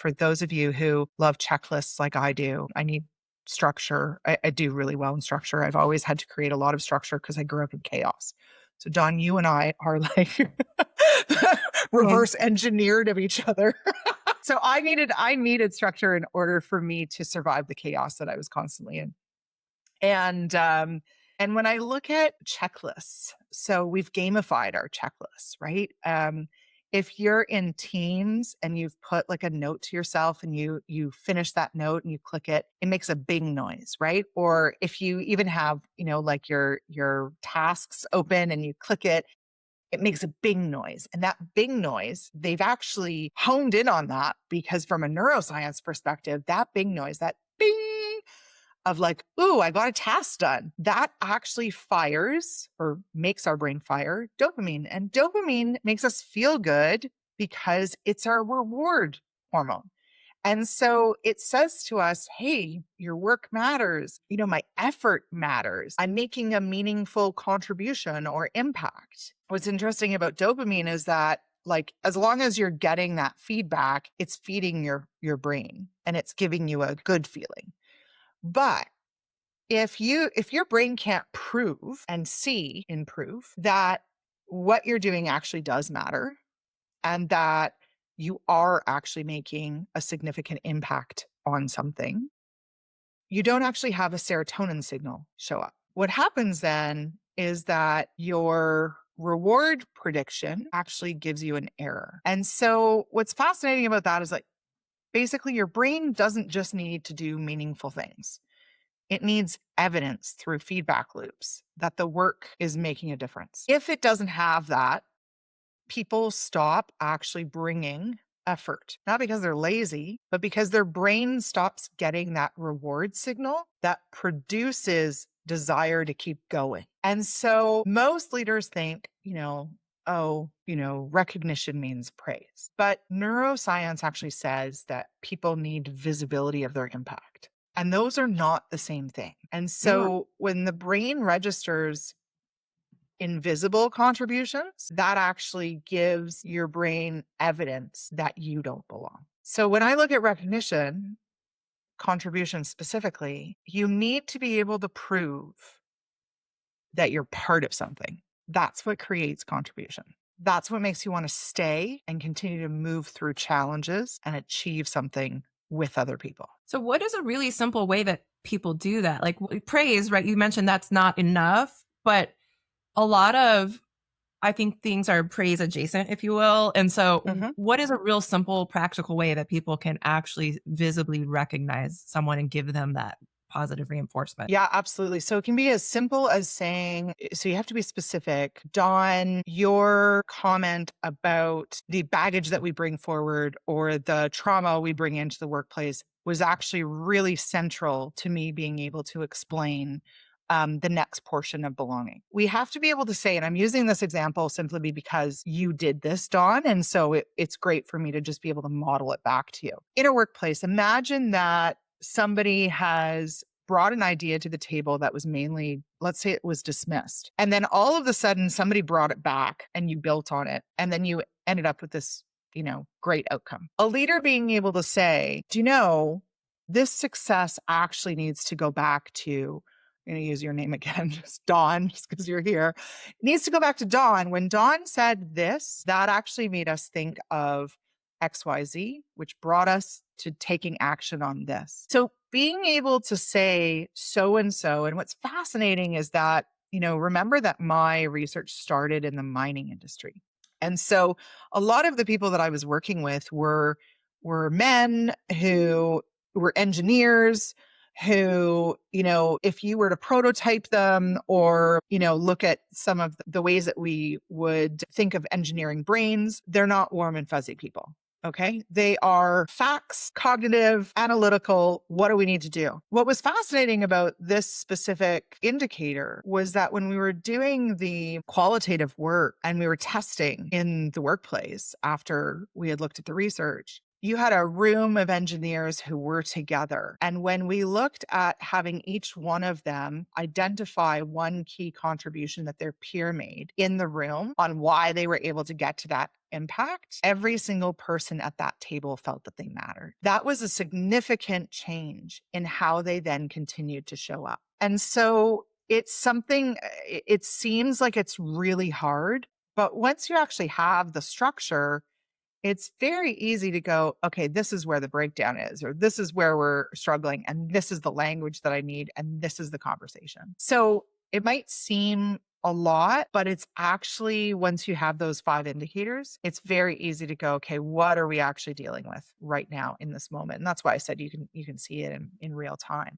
for those of you who love checklists like I do, I need structure. I do really well in structure. I've always had to create a lot of structure because I grew up in chaos. So Dawn, you and I are like reverse engineered of each other. So I needed structure in order for me to survive the chaos that I was constantly in. And when I look at checklists, so we've gamified our checklists, right? If you're in Teams and you've put like a note to yourself and you finish that note and you click it, it makes a bing noise, right? Or if you even have, like your tasks open and you click it, it makes a bing noise. And that bing noise, they've actually honed in on that because from a neuroscience perspective, that bing noise, that bing of like, ooh, I got a task done, that actually fires or makes our brain fire dopamine. And dopamine makes us feel good because it's our reward hormone. And so it says to us, hey, your work matters. My effort matters. I'm making a meaningful contribution or impact. What's interesting about dopamine is that like, as long as you're getting that feedback, it's feeding your brain and it's giving you a good feeling. But if your brain can't prove and see in proof that what you're doing actually does matter and that you are actually making a significant impact on something, you don't actually have a serotonin signal show up. What happens then is that your reward prediction actually gives you an error. And so what's fascinating about that is like, basically your brain doesn't just need to do meaningful things. It needs evidence through feedback loops that the work is making a difference. If it doesn't have that, people stop actually bringing effort, not because they're lazy, but because their brain stops getting that reward signal that produces desire to keep going. And so most leaders think, recognition means praise. But neuroscience actually says that people need visibility of their impact. And those are not the same thing. And so when the brain registers invisible contributions, that actually gives your brain evidence that you don't belong. So when I look at recognition, contribution specifically, you need to be able to prove that you're part of something. That's what creates contribution. That's what makes you want to stay and continue to move through challenges and achieve something with other people. So what is a really simple way that people do that? Like praise, right? You mentioned that's not enough, but a lot of, I think things are praise adjacent, if you will. And so what is a real simple, practical way that people can actually visibly recognize someone and give them that positive reinforcement? Yeah, absolutely. So it can be as simple as saying, so you have to be specific. Dawn, your comment about the baggage that we bring forward or the trauma we bring into the workplace was actually really central to me being able to explain the next portion of belonging. We have to be able to say, and I'm using this example simply because you did this, Dawn, and so it's great for me to just be able to model it back to you. In a workplace, imagine that somebody has brought an idea to the table that was mainly, let's say it was dismissed. And then all of a sudden somebody brought it back and you built on it. And then you ended up with this, great outcome. A leader being able to say, this success actually needs to go back to, I'm going to use your name again, just Dawn, just because you're here. It needs to go back to Dawn. When Dawn said this, that actually made us think of XYZ, which brought us to taking action on this. So being able to say so-and-so, and what's fascinating is that, remember that my research started in the mining industry. And so a lot of the people that I was working with were men who were engineers who, if you were to prototype them or, look at some of the ways that we would think of engineering brains, they're not warm and fuzzy people. Okay. They are facts, cognitive, analytical. What do we need to do? What was fascinating about this specific indicator was that when we were doing the qualitative work and we were testing in the workplace after we had looked at the research, you had a room of engineers who were together. And when we looked at having each one of them identify one key contribution that their peer made in the room on why they were able to get to that impact, every single person at that table felt that they mattered. That was a significant change in how they then continued to show up. And so it's something, it seems like it's really hard, but once you actually have the structure, it's very easy to go, okay, this is where the breakdown is, or this is where we're struggling, and this is the language that I need, and this is the conversation. So it might seem a lot, but it's actually, once you have those 5 indicators, it's very easy to go, okay, what are we actually dealing with right now in this moment? And that's why I said you can see it in real time.